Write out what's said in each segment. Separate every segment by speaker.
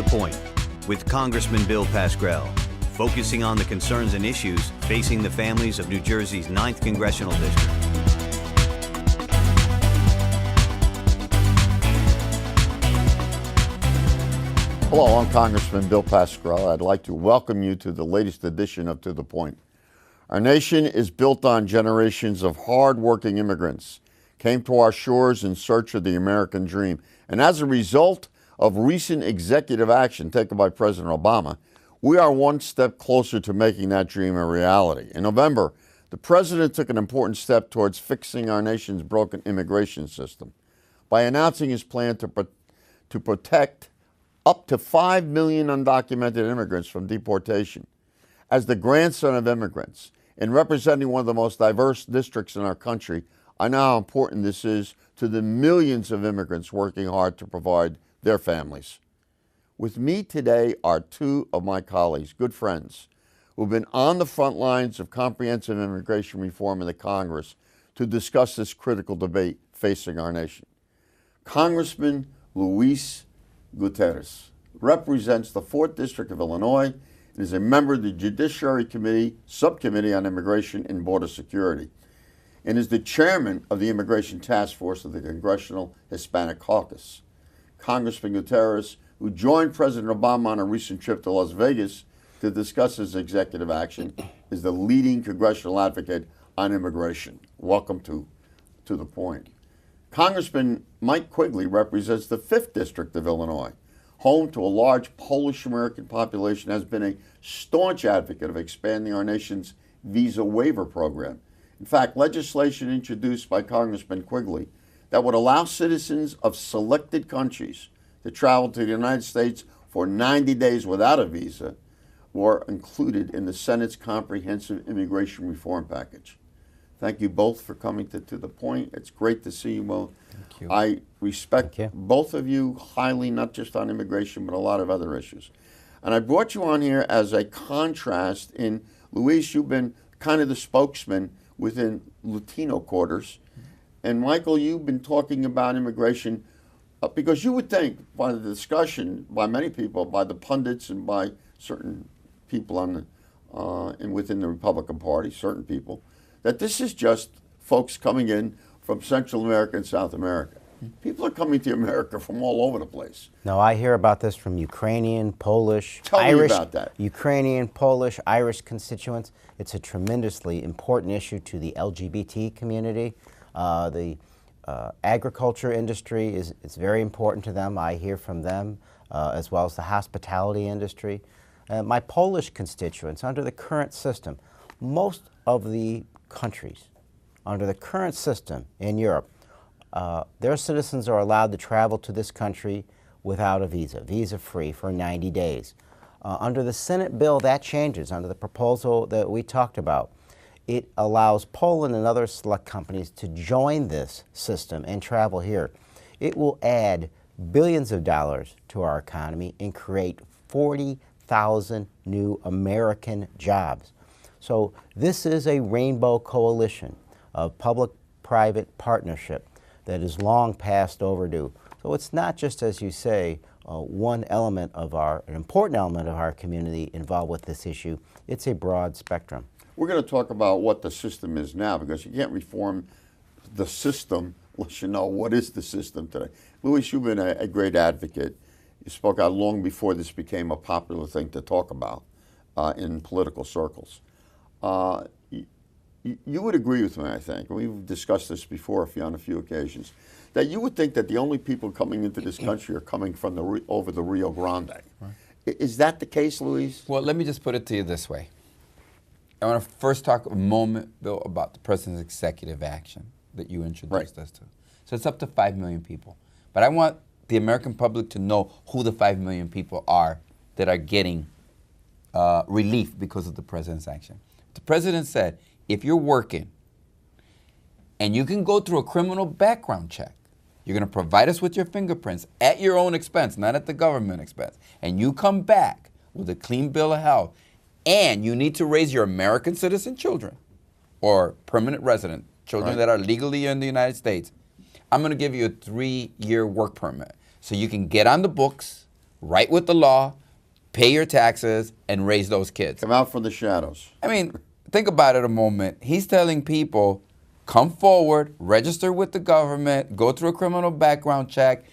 Speaker 1: the Point with Congressman Bill Pascrell, focusing on the concerns and issues facing the families of New Jersey's 9th Congressional District.
Speaker 2: Hello, I'm Congressman Bill Pascrell. I'd like to welcome you to the latest edition of To the Point. Our nation is built on generations of hard-working immigrants, came to our shores in search of the American dream. And as a result of recent executive action taken by President Obama, we are one step closer to making that dream a reality. In November, the President took an important step towards fixing our nation's broken immigration system by announcing his plan to protect up to 5 million undocumented immigrants from deportation. As the grandson of immigrants and representing one of the most diverse districts in our country, I know how important this is to the millions of immigrants working hard to provide their families. With me today are two of my colleagues, good friends, who've been on the front lines of comprehensive immigration reform in the Congress to discuss this critical debate facing our nation. Congressman Luis Gutiérrez represents the 4th District of Illinois and is a member of the Judiciary Committee, Subcommittee on Immigration and Border Security, and is the chairman of the Immigration Task Force of the Congressional Hispanic Caucus. Congressman Gutiérrez, who joined President Obama on a recent trip to Las Vegas to discuss his executive action, is the leading congressional advocate on immigration. Welcome to the Point. Congressman Mike Quigley represents the 5th District of Illinois, home to a large Polish-American population, has been a staunch advocate of expanding our nation's visa waiver program. In fact, legislation introduced by Congressman Quigley that would allow citizens of selected countries to travel to the United States for 90 days without a visa were included in the Senate's comprehensive immigration reform package. Thank you both for coming to the Point. It's great to see you both.
Speaker 3: Thank you.
Speaker 2: I respect both of you highly, not just on immigration, but a lot of other issues. And I brought you on here as a contrast in, Luis, you've been kind of the spokesman within Latino quarters. And Michael, you've been talking about immigration because you would think by the discussion by many people, by the pundits and by certain people and within the Republican Party, certain people, that this is just folks coming in from Central America and South America. People are coming to America from all over the place.
Speaker 3: No, I hear about this from Ukrainian, Polish,
Speaker 2: Tell
Speaker 3: Irish,
Speaker 2: me about that.
Speaker 3: Ukrainian, Polish, Irish constituents. It's a tremendously important issue to the LGBT community. The agriculture industry is very important to them. I hear from them, as well as the hospitality industry. My Polish constituents, under the current system, most of the countries under the current system in Europe, their citizens are allowed to travel to this country without a visa, visa-free for 90 days. Under the Senate bill, that changes. Under the proposal that we talked about, it allows Poland and other select companies to join this system and travel here. It will add billions of dollars to our economy and create 40,000 new American jobs. So this is a rainbow coalition of public-private partnership that is long past overdue. So it's not just, as you say, one element of an important element of our community involved with this issue. It's a broad spectrum.
Speaker 2: We're going to talk about what the system is now, because you can't reform the system unless you know what is the system today. Luis, you've been a great advocate. You spoke out long before this became a popular thing to talk about in political circles. You would agree with me, I think, and we've discussed this before on a few occasions, that you would think that the only people coming into this country are coming from over the Rio Grande. Right. Is that the case, Luis?
Speaker 4: Well, let me just put it to you this way. I want to first talk a moment, Bill, about the President's executive action that you introduced us to. So it's up to 5 million people. But I want the American public to know who the 5 million people are that are getting relief because of the President's action. The President said, if you're working and you can go through a criminal background check, you're going to provide us with your fingerprints at your own expense, not at the government expense, and you come back with a clean bill of health, and you need to raise your American citizen children or permanent resident children that are legally in the United States, I'm going to give you a 3-year work permit so you can get on the books, right with the law, pay your taxes, and raise those kids.
Speaker 2: Come out from the shadows.
Speaker 4: I mean, think about it a moment. He's telling people, come forward, register with the government, go through a criminal background check,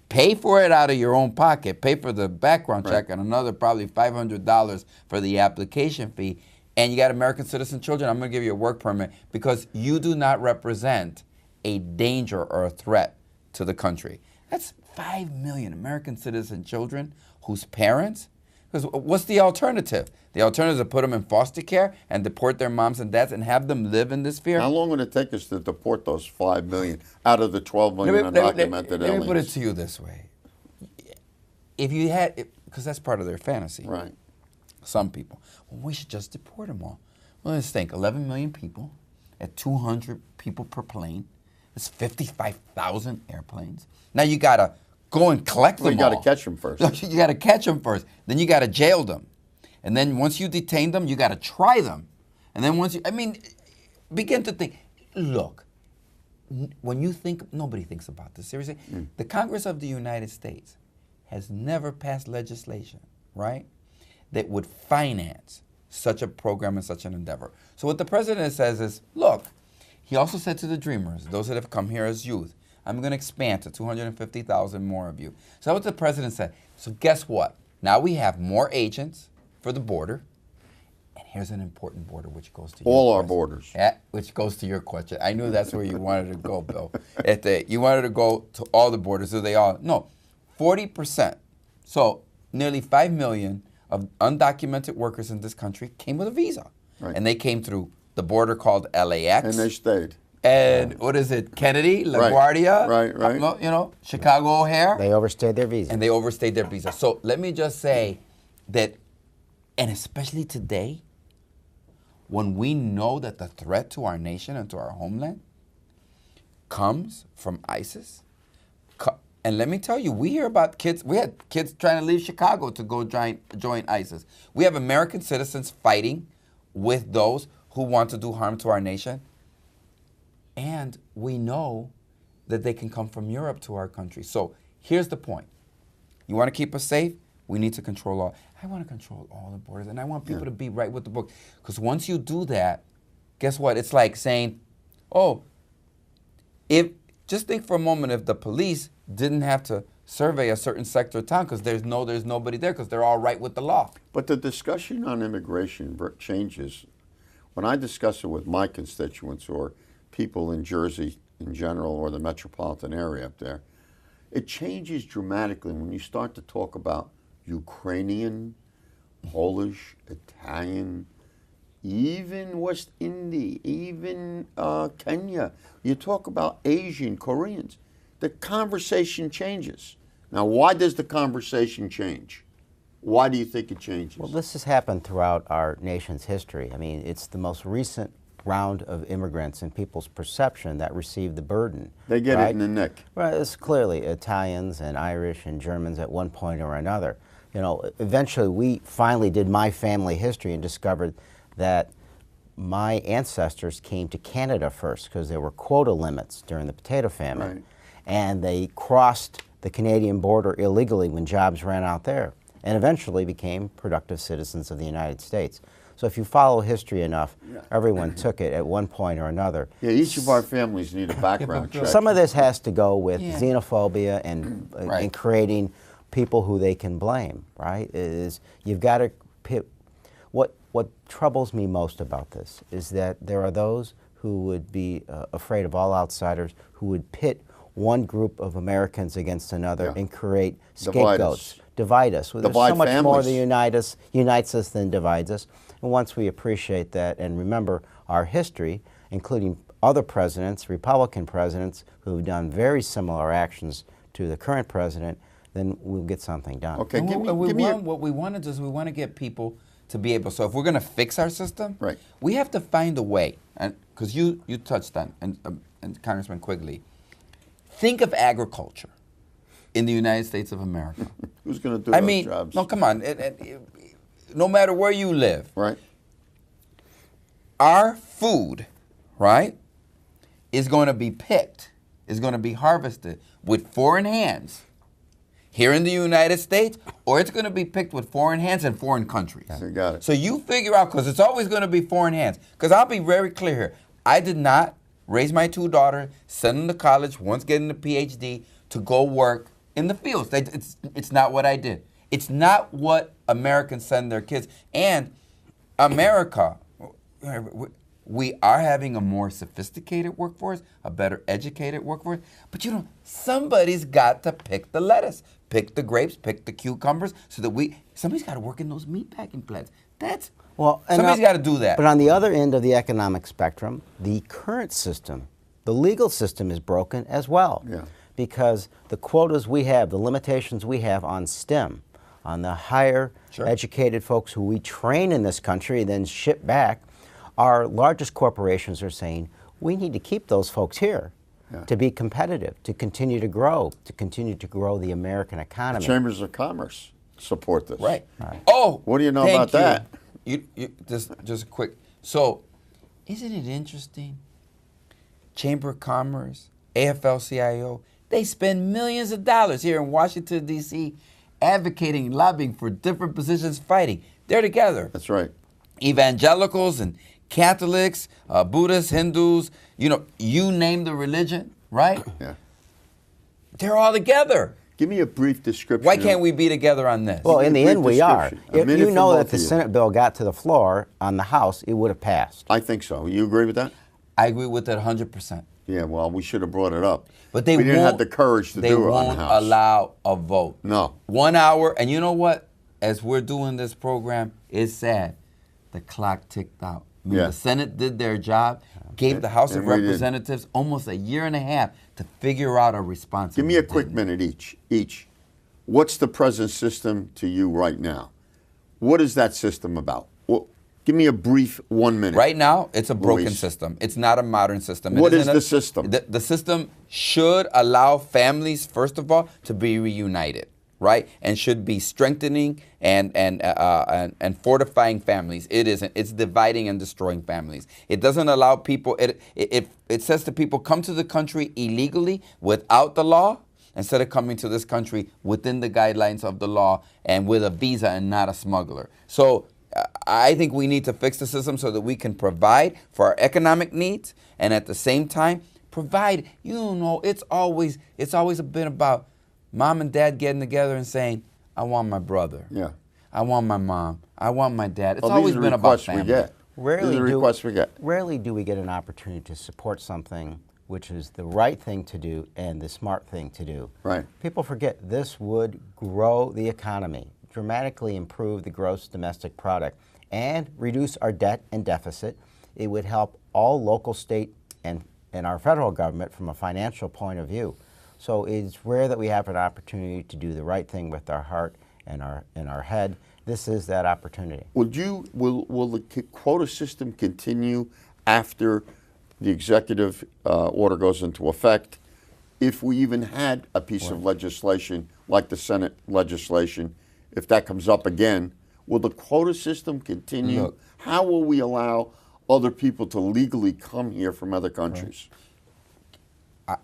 Speaker 4: pay for it out of your own pocket, pay for the background check and another probably $500 for the application fee, and you got American citizen children, I'm going to give you a work permit because you do not represent a danger or a threat to the country. That's 5 million American citizen children whose parents, because what's the alternative? The alternative is to put them in foster care and deport their moms and dads and have them live in this fear?
Speaker 2: How long would it take us to deport those 5 million out of the 12 million undocumented aliens?
Speaker 4: Let me put it to you this way. If you had, because that's part of their fantasy.
Speaker 2: Right.
Speaker 4: Some people, well, we should just deport them all. Well, let's think, 11 million people at 200 people per plane. That's 55,000 airplanes. Now you got to go and collect them all.
Speaker 2: You got to catch them first.
Speaker 4: You got to catch them first. Then you got to jail them. And then once you detain them, you got to try them. And then once you, I mean, begin to think. Look, when you think, nobody thinks about this seriously. The Congress of the United States has never passed legislation, right, that would finance such a program and such an endeavor. So what the president says is, look, he also said to the dreamers, those that have come here as youth, I'm going to expand to 250,000 more of you. So that's what the president said. So guess what? Now we have more agents for the border. And here's an important border which goes to
Speaker 2: all
Speaker 4: your
Speaker 2: our
Speaker 4: question.
Speaker 2: borders.
Speaker 4: Yeah, which goes to your question. I knew that's where you wanted to go, Bill. You wanted to go to all the borders. So they all, no, 40%. So nearly 5 million of undocumented workers in this country came with a visa.
Speaker 2: Right.
Speaker 4: And they came through the border called LAX.
Speaker 2: And they stayed.
Speaker 4: And what is it? Kennedy, LaGuardia,
Speaker 2: Right.
Speaker 4: You know, Chicago O'Hare.
Speaker 3: They overstayed their visa.
Speaker 4: And they overstayed their visa. So let me just say that, and especially today, when we know that the threat to our nation and to our homeland comes from ISIS, and let me tell you, we hear about kids, we had kids trying to leave Chicago to go join ISIS. We have American citizens fighting with those who want to do harm to our nation. And we know that they can come from Europe to our country. So here's the point. You want to keep us safe? We need to control all. I want to control all the borders, and I want people to be right with the book. Because once you do that, guess what? It's like saying, oh, just think for a moment if the police didn't have to survey a certain sector of town because there's nobody there because they're all right with the law.
Speaker 2: But the discussion on immigration changes. When I discuss it with my constituents or people in Jersey in general or the metropolitan area up there, it changes dramatically when you start to talk about Ukrainian, Polish, Italian, even West Indian, even Kenya. You talk about Asian, Koreans. The conversation changes. Now, why does the conversation change? Why do you think it changes?
Speaker 3: Well, this has happened throughout our nation's history. I mean, it's the most recent round of immigrants and people's perception that receive the burden.
Speaker 2: They get
Speaker 3: right?
Speaker 2: it in the neck.
Speaker 3: Right, it's clearly Italians and Irish and Germans at one point or another. You know, eventually we finally did my family history and discovered that my ancestors came to Canada first because there were quota limits during the potato famine.
Speaker 2: Right.
Speaker 3: And they crossed the Canadian border illegally when jobs ran out there and eventually became productive citizens of the United States. So if you follow history enough, everyone took it at one point or another.
Speaker 2: Yeah, each of our families need a background check.
Speaker 3: Some of this has to go with xenophobia and, and creating people who they can blame, right? You've got to pit. What troubles me most about this is that there are those who would be afraid of all outsiders, who would pit one group of Americans against another and create scapegoats. Divide us. There's so much more that unites us than divides us. And once we appreciate that and remember our history, including other presidents, Republican presidents, who have done very similar actions to the current president, then we'll get something done.
Speaker 4: Okay, what we want to do is we want to get people to be able, so if we're going to fix our system, we have to find a way, and because you touched on, and Congressman Quigley, think of agriculture in the United States of America.
Speaker 2: Who's going to do those jobs?
Speaker 4: No, come on. No matter where you live, our food, is going to be picked, is going to be harvested with foreign hands here in the United States, or it's going to be picked with foreign hands in foreign countries.
Speaker 2: You got it.
Speaker 4: So you figure out, because it's always going to be foreign hands. Because I'll be very clear here. I did not raise my 2 daughters, send them to college, once getting a PhD, to go work in the fields. It's not what I did. It's not what Americans send their kids. And America, we are having a more sophisticated workforce, a better educated workforce. But somebody's got to pick the lettuce, pick the grapes, pick the cucumbers, so that somebody's got to work in those meatpacking plants. Somebody's got to do that.
Speaker 3: But on the other end of the economic spectrum, the current system, the legal system, is broken as well.
Speaker 2: Yeah.
Speaker 3: Because the quotas we have, the limitations we have on STEM, on the higher educated folks who we train in this country and then ship back, our largest corporations are saying, we need to keep those folks here to be competitive, to continue to grow the American economy.
Speaker 2: The Chambers of Commerce support this.
Speaker 4: Right. Oh,
Speaker 2: what do you know about that?
Speaker 4: Just quick. So, isn't it interesting? Chamber of Commerce, AFL-CIO, they spend millions of dollars here in Washington, D.C., advocating, lobbying for different positions, fighting. They're together.
Speaker 2: That's right.
Speaker 4: Evangelicals and Catholics, Buddhists, Hindus, you name the religion, right?
Speaker 2: Yeah.
Speaker 4: They're all together.
Speaker 2: Give me a brief description.
Speaker 4: Why can't we be together on this?
Speaker 3: Well, in the end, we are. If you know that the
Speaker 2: you.
Speaker 3: Senate bill got to the floor on the House, it would have passed.
Speaker 2: I think so. You agree with that?
Speaker 4: I agree with it 100%.
Speaker 2: Yeah, well, we should have brought it up.
Speaker 4: But
Speaker 2: we didn't have the courage to do it on the House.
Speaker 4: They won't allow a vote.
Speaker 2: No.
Speaker 4: 1 hour, and you know what? As we're doing this program, it's sad. The clock ticked out. The Senate did their job, gave the House of Representatives almost 1.5 years to figure out a response.
Speaker 2: Give me a quick minute each. What's the present system to you right now? What is that system about? Well, give me a brief 1 minute.
Speaker 4: Right now, it's a broken system. It's not a modern system.
Speaker 2: What is the system?
Speaker 4: The system should allow families, first of all, to be reunited, right? And should be strengthening and fortifying families. It isn't. It's dividing and destroying families. It doesn't allow people. It says to people, come to the country illegally without the law, instead of coming to this country within the guidelines of the law and with a visa and not a smuggler. So I think we need to fix the system so that we can provide for our economic needs and at the same time provide. It's always been about mom and dad getting together and saying, I want my brother.
Speaker 2: Yeah.
Speaker 4: I want my mom. I want my dad. It's always been about family.
Speaker 3: Rarely do we get an opportunity to support something which is the right thing to do and the smart thing to do.
Speaker 2: Right.
Speaker 3: People forget this would grow the economy, dramatically improve the gross domestic product, and reduce our debt and deficit. It would help all local, state, and our federal government from a financial point of view. So it's rare that we have an opportunity to do the right thing with our heart and our head. This is that opportunity.
Speaker 2: Will the quota system continue after the executive order goes into effect? If we even had a piece of legislation like the Senate legislation, if that comes up again, will the quota system continue?
Speaker 4: Look,
Speaker 2: how will we allow other people to legally come here from other countries?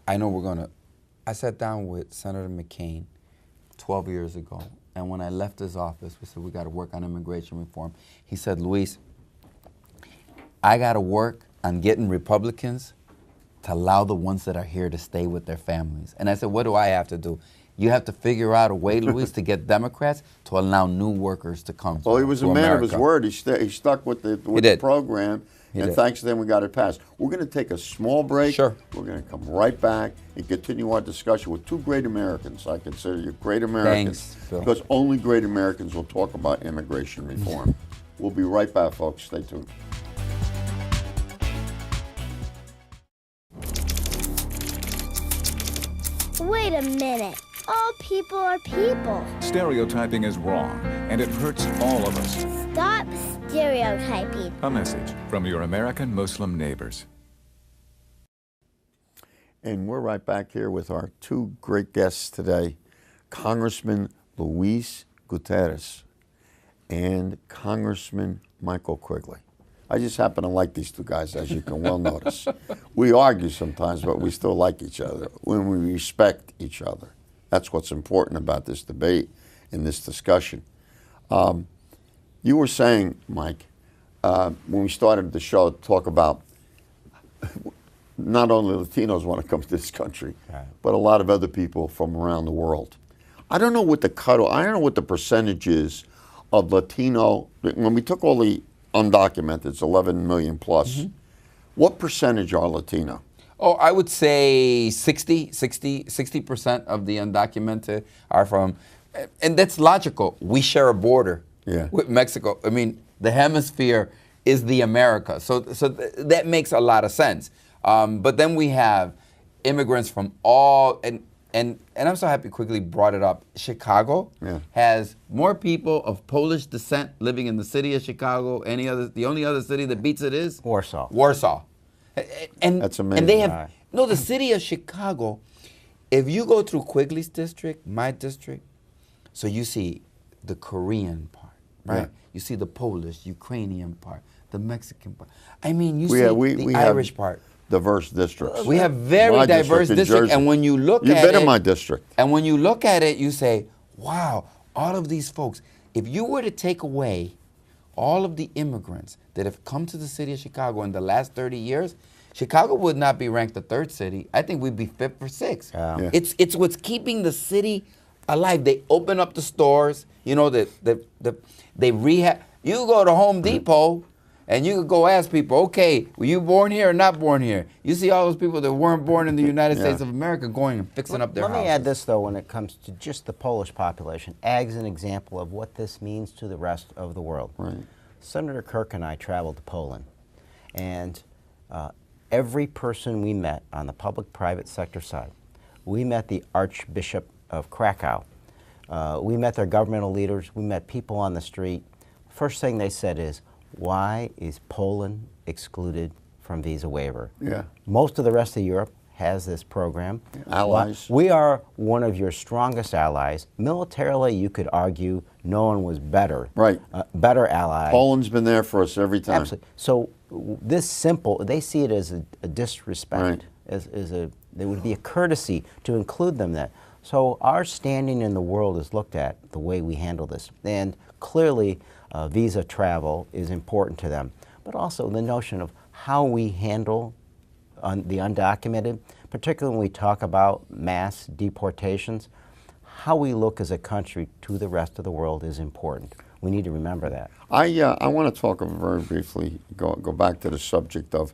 Speaker 4: I know I sat down with Senator McCain 12 years ago, and when I left his office, we said we got to work on immigration reform. He said, Luis, I got to work on getting Republicans to allow the ones that are here to stay with their families. And I said, what do I have to do? You have to figure out a way, Luis, to get Democrats to allow new workers to come.
Speaker 2: Well, he was a man of his word. He stuck with the program, and thanks to them, we got it passed. We're going to take a small break.
Speaker 4: Sure.
Speaker 2: We're going to come right back and continue our discussion with two great Americans. I consider you great Americans.
Speaker 4: Thanks, Phil.
Speaker 2: Because only great Americans will talk about immigration reform. We'll be right back, folks. Stay tuned.
Speaker 5: Wait a minute. All people are people.
Speaker 6: Stereotyping is wrong, and it hurts all of us.
Speaker 5: Stop stereotyping.
Speaker 6: A message from your American Muslim neighbors.
Speaker 2: And we're right back here with our two great guests today, Congressman Luis Gutiérrez and Congressman Michael Quigley. I just happen to like these two guys, as you can well notice. We argue sometimes, but we still like each other when we respect each other. That's what's important about this debate and this discussion. You were saying, Mike, when we started the show, to talk about not only Latinos want to come to this country, but a lot of other people from around the world. I don't know what the I don't know what the percentage is of Latino. When we took all the undocumented, it's 11 million plus. What percentage are Latino?
Speaker 4: Oh, I would say 60% of the undocumented are from, and that's logical. We share a border with Mexico. I mean, the hemisphere is the America. So that makes a lot of sense. But then we have immigrants from all, and I'm so happy Quigley brought it up. Chicago has more people of Polish descent living in the city of Chicago. The only other city that beats it is?
Speaker 3: Warsaw.
Speaker 4: Warsaw. And
Speaker 2: that's amazing.
Speaker 4: And they have, no, the city of Chicago, if you go through Quigley's district, my district, so you see the Korean part, right? You see the Polish, Ukrainian part, the Mexican part. I mean, you see the Irish part.
Speaker 2: Diverse districts.
Speaker 4: We have very diverse districts, and when you look at it,
Speaker 2: you've been in my district.
Speaker 4: And when you look at it, you say, wow, all of these folks, if you were to take away all of the immigrants that have come to the city of Chicago in the last 30 years, Chicago would not be ranked the third city. I think we'd be fifth or sixth. It's what's keeping the city alive. They open up the stores, you know, they rehab. You go to Home Depot and you could go ask people, okay, were you born here or not born here? You see all those people that weren't born in the United States of America going and fixing up their houses.
Speaker 3: Let me add this, though, when it comes to just the Polish population. Ag's an example of what this means to the rest of the world. Senator Kirk and I traveled to Poland, and every person we met on the public-private sector side, we met the Archbishop of Krakow, we met their governmental leaders, we met people on the street. First thing they said is, why is Poland excluded from visa waiver? Most of the rest of Europe has this program.
Speaker 2: Allies.
Speaker 3: We are one of your strongest allies. Militarily, you could argue no one was better. Better ally.
Speaker 2: Poland's been there for us every time.
Speaker 3: Absolutely. So this simple, they see it as a disrespect. There would be a courtesy to include them there. So our standing in the world is looked at the way we handle this. And clearly, visa travel is important to them. But also the notion of how we handle the undocumented, particularly when we talk about mass deportations, how we look as a country to the rest of the world is important. We need to remember that.
Speaker 2: I want to talk very briefly, go back to the subject of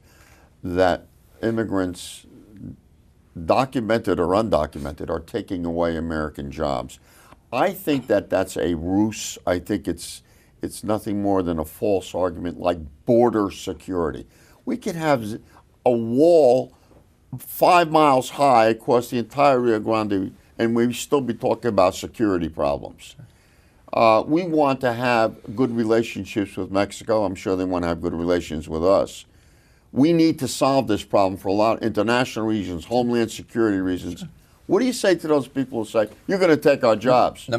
Speaker 2: that immigrants, documented or undocumented, are taking away American jobs. I think that's a ruse. I think it's nothing more than a false argument like border security. We could have a wall 5 miles high across the entire Rio Grande and we'd still be talking about security problems. We want to have good relationships with Mexico. I'm sure they want to have good relations with us. We need to solve this problem for a lot of international reasons, homeland security reasons. What do you say to those people who say, you're going to take our jobs?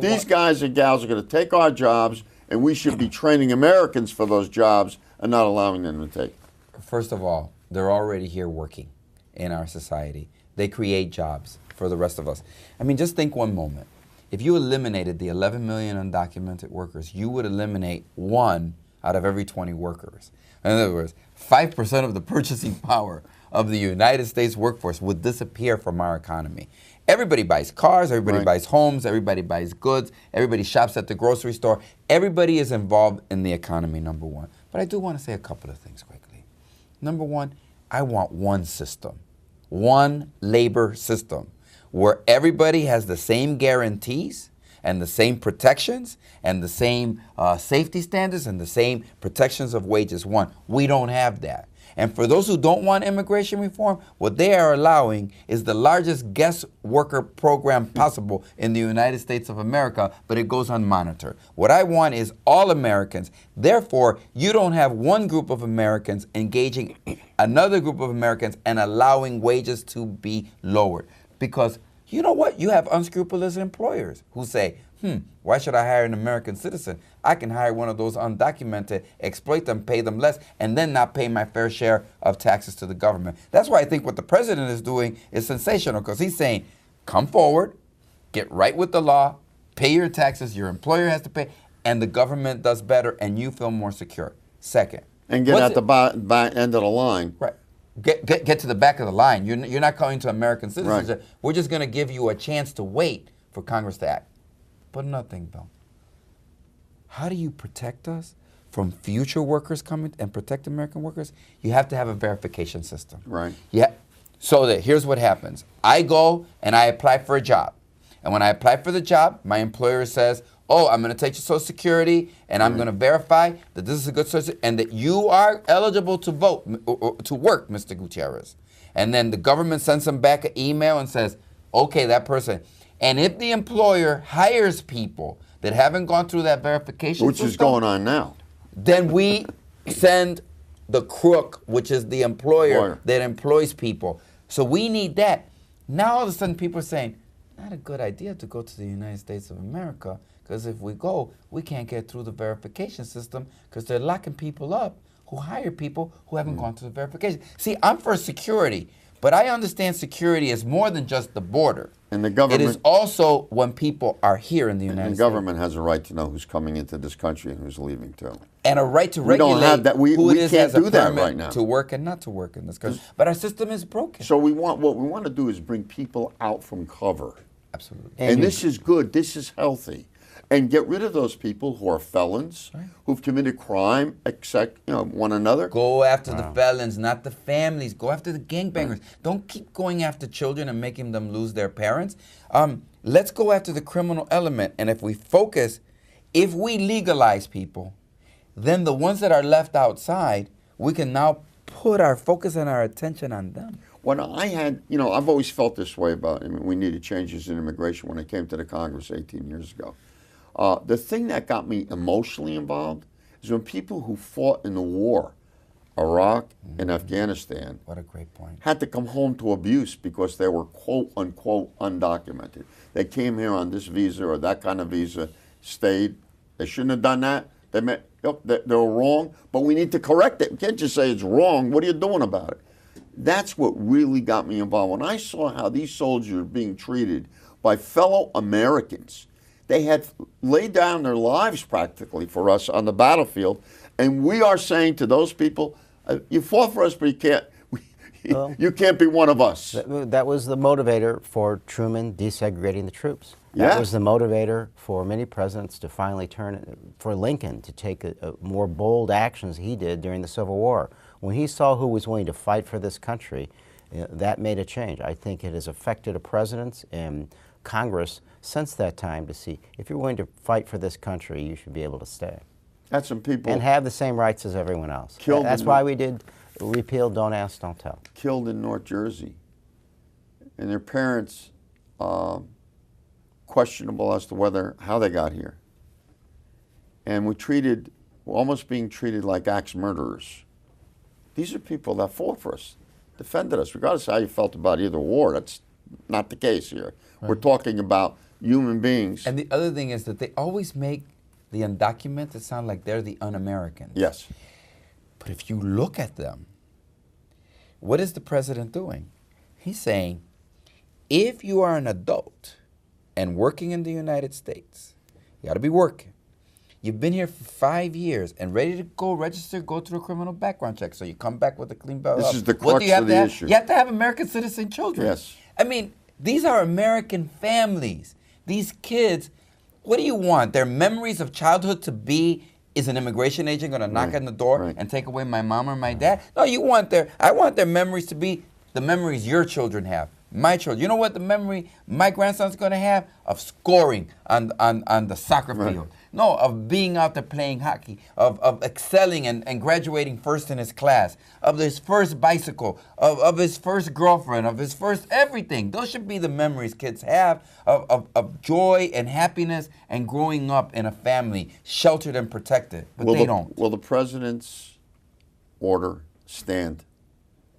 Speaker 2: These guys and gals are going to take our jobs, and we should be training Americans for those jobs and not allowing them to take.
Speaker 4: First of all, they're already here working in our society. They create jobs for the rest of us. I mean, just think one moment. If you eliminated the 11 million undocumented workers, you would eliminate 1 out of every 20 workers. In other words, 5% of the purchasing power of the United States workforce would disappear from our economy. Everybody buys cars, everybody buys homes, everybody buys goods, everybody shops at the grocery store. Everybody is involved in the economy, number one. But I do want to say a couple of things quickly. Number one, I want one system, one labor system, where everybody has the same guarantees and the same protections and the same safety standards and the same protections of wages. One, we don't have that. And for those who don't want immigration reform, what they are allowing is the largest guest worker program possible in the United States of America, but it goes unmonitored. What I want is all Americans. Therefore, you don't have one group of Americans engaging another group of Americans and allowing wages to be lowered. Because you know what? You have unscrupulous employers who say, why should I hire an American citizen? I can hire one of those undocumented, exploit them, pay them less, and then not pay my fair share of taxes to the government. That's why I think what the president is doing is sensational, because he's saying, come forward, get right with the law, pay your taxes, your employer has to pay, and the government does better, and you feel more secure. Second.
Speaker 2: And get at the back end of the line.
Speaker 4: Right. Get to the back of the line. You're not going to American citizenship.
Speaker 2: Right.
Speaker 4: We're just going to give you a chance to wait for Congress to act. But another thing, Bill. How do you protect us from future workers coming and protect American workers? You have to have a verification system.
Speaker 2: Right.
Speaker 4: Yeah. So that here's what happens. I go and I apply for a job. And when I apply for the job, my employer says, oh, I'm going to take your Social Security and I'm going to verify that this is a good Social and that you are eligible to vote, or to work, Mr. Gutiérrez. And then the government sends them back an email and says, okay, that person. And if the employer hires people that haven't gone through that verification
Speaker 2: Which is going on now.
Speaker 4: then we send the crook, which is the employer that employs people. So we need that. Now all of a sudden people are saying, not a good idea to go to the United States of America, because if we go, we can't get through the verification system because they're locking people up who hire people who haven't gone through the verification. See, I'm for security, but I understand security is more than just the border.
Speaker 2: And the government,
Speaker 4: it is also when people are here in the United States.
Speaker 2: The government has a right to know who's coming into this country and who's leaving too.
Speaker 4: And a right to
Speaker 2: We don't
Speaker 4: regulate
Speaker 2: have that. We
Speaker 4: who it is
Speaker 2: can't
Speaker 4: has a
Speaker 2: do that
Speaker 4: permit
Speaker 2: right now.
Speaker 4: to work and not to work in this country. But our system is broken.
Speaker 2: So what we want to do is bring people out from cover.
Speaker 4: Absolutely.
Speaker 2: And this is good. This is healthy. And get rid of those people who are felons, who've committed crime, one another.
Speaker 4: Go after the felons, not the families. Go after the gangbangers. Don't keep going after children and making them lose their parents. Let's go after the criminal element. And if we focus, if we legalize people, then the ones that are left outside, we can now put our focus and our attention on them.
Speaker 2: When I had, I've always felt this way about, we needed changes in immigration when I came to the Congress 18 years ago. The thing that got me emotionally involved is when people who fought in the war, Iraq and Afghanistan,
Speaker 4: what a great point,
Speaker 2: had to come home to abuse because they were quote unquote undocumented. They came here on this visa or that kind of visa, stayed. They shouldn't have done that. They were wrong, but we need to correct it. We can't just say it's wrong. What are you doing about it? That's what really got me involved. When I saw how these soldiers are being treated by fellow Americans, they had laid down their lives practically for us on the battlefield, and we are saying to those people, you fought for us, but you can't. You can't be one of us.
Speaker 3: That was the motivator for Truman desegregating the troops. That was the motivator for many presidents to finally for Lincoln to take a more bold actions he did during the Civil War. When he saw who was willing to fight for this country, that made a change. I think it has affected a president and Congress since that time to see, if you're willing to fight for this country, you should be able to stay.
Speaker 2: That's some people.
Speaker 3: And have the same rights as everyone else. That's why we did repeal Don't Ask, Don't Tell.
Speaker 2: Killed in North Jersey. And their parents, questionable as to how they got here. And we're almost being treated like axe murderers. These are people that fought for us, defended us, regardless of how you felt about either war. That's not the case here. Right. We're talking about human beings.
Speaker 4: And the other thing is that they always make the undocumented sound like they're the un-Americans.
Speaker 2: Yes.
Speaker 4: But if you look at them, what is the president doing? He's saying, if you are an adult and working in the United States, you got to be working. You've been here for 5 years and ready to go register, go through a criminal background check. So you come back with a clean bill.
Speaker 2: This is the crux of the issue.
Speaker 4: You have to have American citizen children.
Speaker 2: Yes.
Speaker 4: I mean, these are American families. These kids, what do you want? Their memories of childhood to be, is an immigration agent going to knock on the door and take away my mom or my dad? No, I want their memories to be the memories your children have. My children. You know what the memory my grandson's going to have? Of scoring on the soccer field. No, of being out there playing hockey, of excelling and graduating first in his class, of his first bicycle, of his first girlfriend, of his first everything. Those should be the memories kids have of joy and happiness and growing up in a family, sheltered and protected. But they don't.
Speaker 2: Will the president's order stand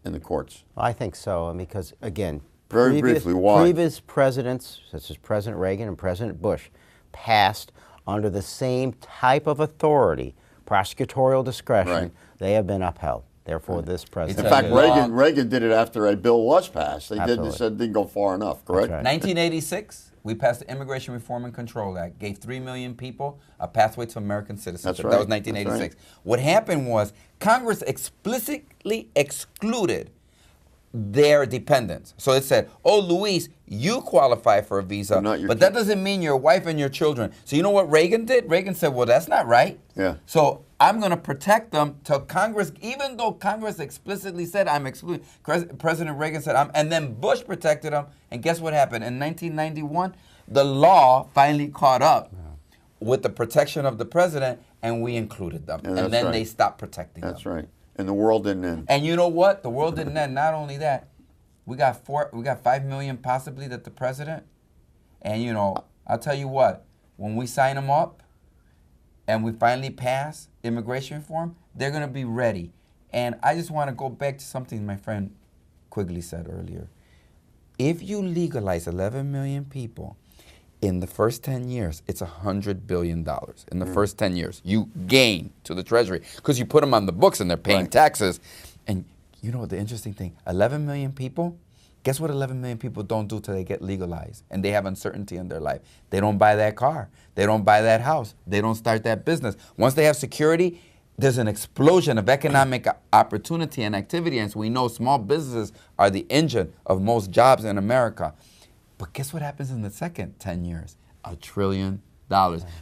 Speaker 2: in the courts?
Speaker 3: I think so, because again,
Speaker 2: briefly, why?
Speaker 3: Previous presidents, such as President Reagan and President Bush, passed under the same type of authority, prosecutorial discretion, they have been upheld. Therefore, this president.
Speaker 2: In fact, Reagan did it after a bill was passed. They didn't go far enough, correct?
Speaker 3: Right.
Speaker 4: 1986, We passed the Immigration Reform and Control Act, gave 3 million people a pathway to American citizenship.
Speaker 2: That's right.
Speaker 4: That was 1986.
Speaker 2: That's right.
Speaker 4: What happened was Congress explicitly excluded their dependents. So it said, oh, Luis, you qualify for a visa, but that doesn't mean your wife and your children. So you know what Reagan did? Reagan said, well, that's not right.
Speaker 2: Yeah.
Speaker 4: So I'm going to protect them till Congress, even though Congress explicitly said I'm excluding. President Reagan said and then Bush protected them. And guess what happened? In 1991, the law finally caught up with the protection of the president, and we included them.
Speaker 2: Yeah,
Speaker 4: and then
Speaker 2: right.
Speaker 4: they stopped protecting them.
Speaker 2: That's right. And the world didn't end.
Speaker 4: And you know what? The world didn't end. Not only that, we got 5 million possibly that the president. And you know, I'll tell you what, when we sign them up and we finally pass immigration reform, they're going to be ready. And I just want to go back to something my friend Quigley said earlier. If you legalize 11 million people in the first 10 years, it's $100 billion. In the first 10 years, you gain to the Treasury because you put them on the books and they're paying taxes. And you know the interesting thing, 11 million people, guess what 11 million people don't do till they get legalized and they have uncertainty in their life? They don't buy that car. They don't buy that house. They don't start that business. Once they have security, there's an explosion of economic opportunity and activity. And so we know small businesses are the engine of most jobs in America. But guess what happens in the second 10 years? $1 trillion.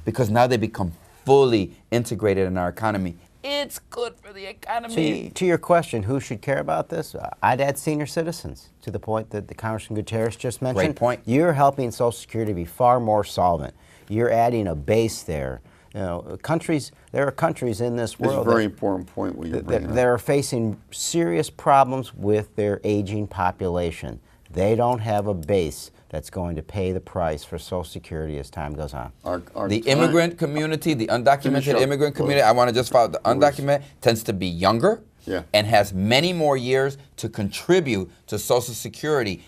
Speaker 4: Because now they become fully integrated in our economy. It's good for the economy.
Speaker 3: To your question, who should care about this? I'd add senior citizens, to the point that the Congressman Gutiérrez just mentioned.
Speaker 4: Great point.
Speaker 3: You're helping Social Security be far more solvent. You're adding a base there. You know, there are countries in this world.
Speaker 2: It's a very important point what you're bringing up.
Speaker 3: That are facing serious problems with their aging population. They don't have a base that's going to pay the price for Social Security as time goes on.
Speaker 4: The immigrant community, the undocumented immigrant community, I want to just follow, the undocumented tends to be younger and has many more years to contribute to Social Security.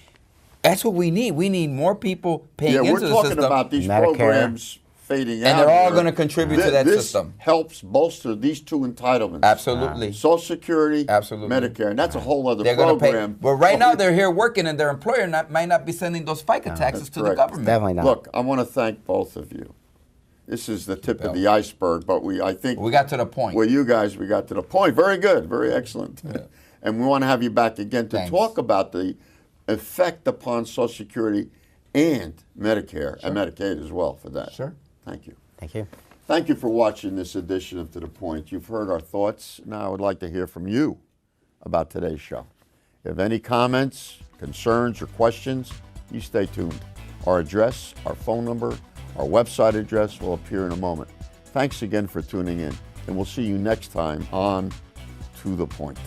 Speaker 4: That's what we need. We need more people paying into the system.
Speaker 2: Yeah, we're talking about these
Speaker 3: Medicare
Speaker 2: programs fading out.
Speaker 4: And they're all going to contribute to that system.
Speaker 2: This helps bolster these two entitlements.
Speaker 4: Absolutely.
Speaker 2: Social Security,
Speaker 4: absolutely,
Speaker 2: Medicare, and that's a whole other
Speaker 4: they're
Speaker 2: program.
Speaker 4: But right now they're here working, and their employer might not be sending those FICA taxes to the government.
Speaker 3: Definitely not.
Speaker 2: Look, I want to thank both of you. This is the tip of the iceberg, but I think
Speaker 4: we got to the point.
Speaker 2: Well, you guys, we got to the point. Very good, very excellent. Yeah. And we want to have you back again to talk about the effect upon Social Security and Medicare and Medicaid as well for that.
Speaker 4: Sure.
Speaker 2: Thank you.
Speaker 3: Thank you.
Speaker 2: Thank you for watching this edition of To The Point. You've heard our thoughts. Now I would like to hear from you about today's show. If you have any comments, concerns, or questions, you stay tuned. Our address, our phone number, our website address will appear in a moment. Thanks again for tuning in, and we'll see you next time on To The Point.